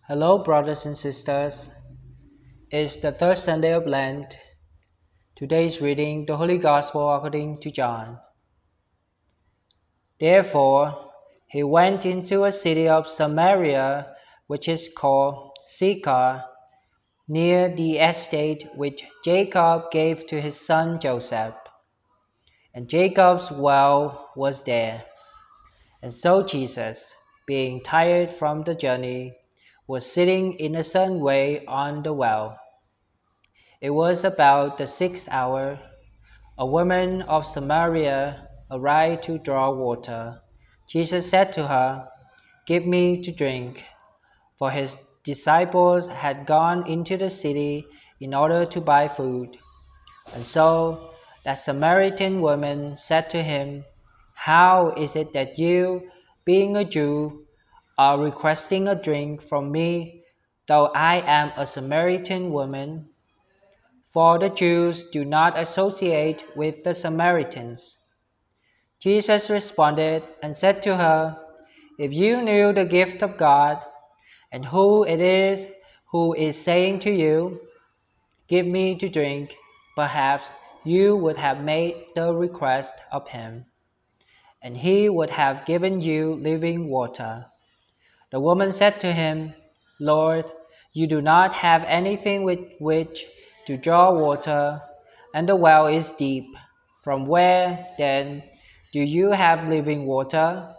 Hello, brothers and sisters. It's the third Sunday of Lent. Today's reading, the Holy Gospel according to John. Therefore, he went into a city of Samaria, which is called Sychar, near the estate which Jacob gave to his son Joseph. And Jacob's well was there. And so Jesus, being tired from the journey, was sitting in a certain way on the well. It was about the 6th hour. A woman of Samaria arrived to draw water. Jesus said to her, "Give me to drink," for his disciples had gone into the city in order to buy food. And so that Samaritan woman said to him, "How is it that you, being a Jew, are requesting a drink from me, though I am a Samaritan woman?" For the Jews do not associate with the Samaritans. Jesus responded and said to her, "If you knew the gift of God, and who it is who is saying to you, 'Give me to drink,' perhaps you would have made the request of him, and he would have given you living water." The woman said to him, "Lord, you do not have anything with which to draw water, and the well is deep. From where, then, do you have living water?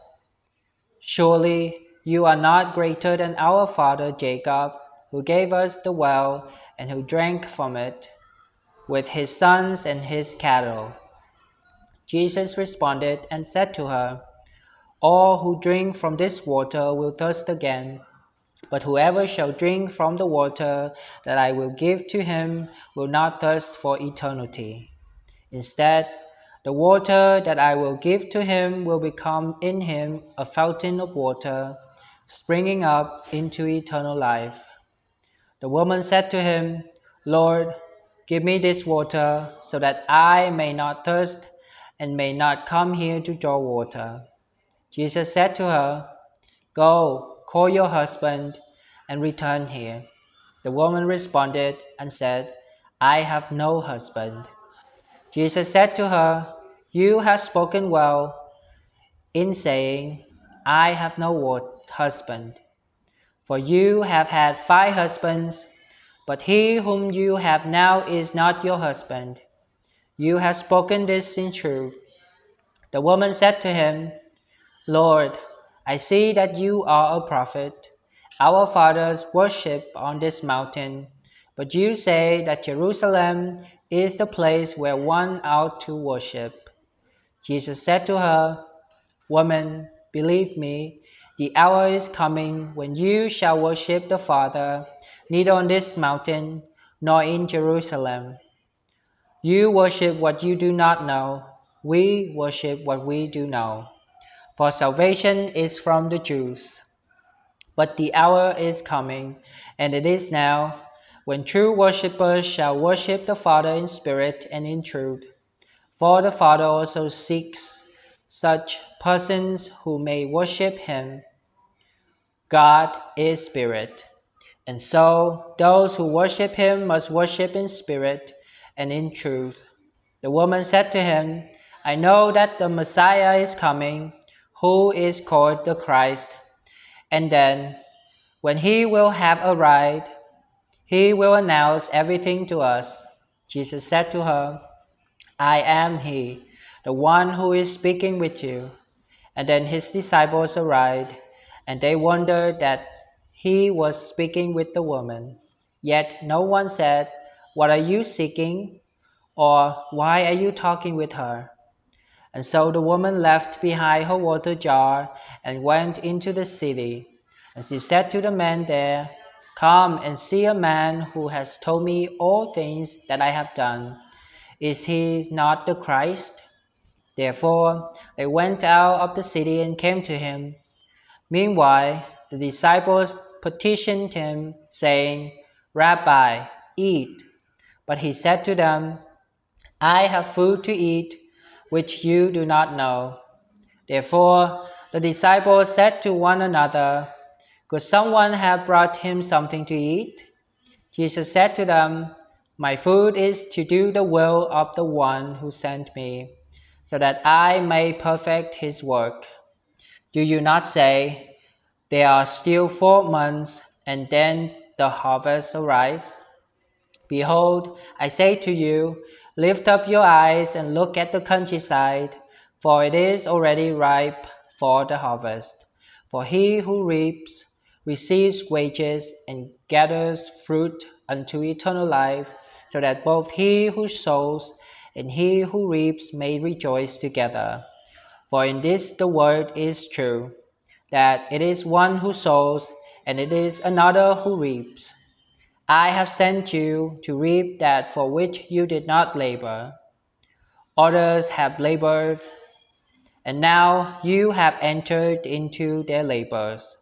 Surely you are not greater than our father Jacob, who gave us the well and who drank from it, with his sons and his cattle." Jesus responded and said to her, "All who drink from this water will thirst again. But whoever shall drink from the water that I will give to him will not thirst for eternity. Instead, the water that I will give to him will become in him a fountain of water, springing up into eternal life." The woman said to him, "Lord, give me this water so that I may not thirst and may not come here to draw water." Jesus said to her, "Go, call your husband and return here." The woman responded and said, "I have no husband." Jesus said to her, "You have spoken well in saying, 'I have no husband.' For you have had 5 husbands, but he whom you have now is not your husband. You have spoken this in truth." The woman said to him, "Lord, I see that you are a prophet. Our fathers worship on this mountain, but you say that Jerusalem is the place where one ought to worship." Jesus said to her, "Woman, believe me, the hour is coming when you shall worship the Father, neither on this mountain nor in Jerusalem. You worship what you do not know. We worship what we do know. For salvation is from the Jews. But the hour is coming, and it is now, when true worshippers shall worship the Father in spirit and in truth. For the Father also seeks such persons who may worship him. God is spirit, and so those who worship him must worship in spirit and in truth." The woman said to him, "I know that the Messiah is coming, who is called the Christ. And then, when he will have arrived, he will announce everything to us." Jesus said to her, "I am he, the one who is speaking with you." And then his disciples arrived, and they wondered that he was speaking with the woman. Yet no one said, "What are you seeking?" or "Why are you talking with her?" And so the woman left behind her water jar and went into the city. And she said to the men there, "Come and see a man who has told me all things that I have done. Is he not the Christ?" Therefore they went out of the city and came to him. Meanwhile the disciples petitioned him, saying, "Rabbi, eat." But he said to them, "I have food to eat which you do not know." Therefore the disciples said to one another, Could someone have brought him something to eat? Jesus said to them, My food is to do the will of the one who sent me, so that I may perfect his work. Do you not say, There are still 4 months, and then the harvest arrives? Behold, I say to you, lift up your eyes and look at the countryside, for it is already ripe for the harvest. For he who reaps receives wages and gathers fruit unto eternal life, so that both he who sows and he who reaps may rejoice together. For in this the word is true, that it is one who sows and it is another who reaps. I have sent you to reap that for which you did not labor. Others have labored, and now you have entered into their labors.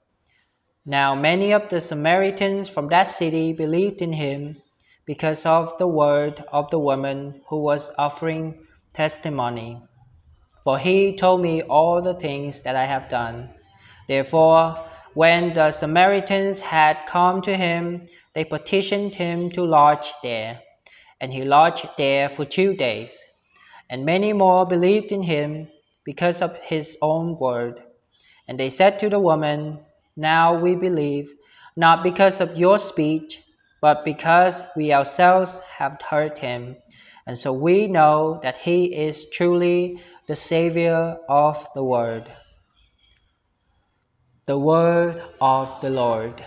Now many of the Samaritans from that city believed in him because of the word of the woman who was offering testimony. For he told me all the things that I have done. Therefore, when the Samaritans had come to him, they petitioned him to lodge there. And he lodged there for 2 days. And many more believed in him because of his own word. And they said to the woman, Now we believe, not because of your speech, but because we ourselves have heard him. And so we know that he is truly the Savior of the world. The word of the Lord.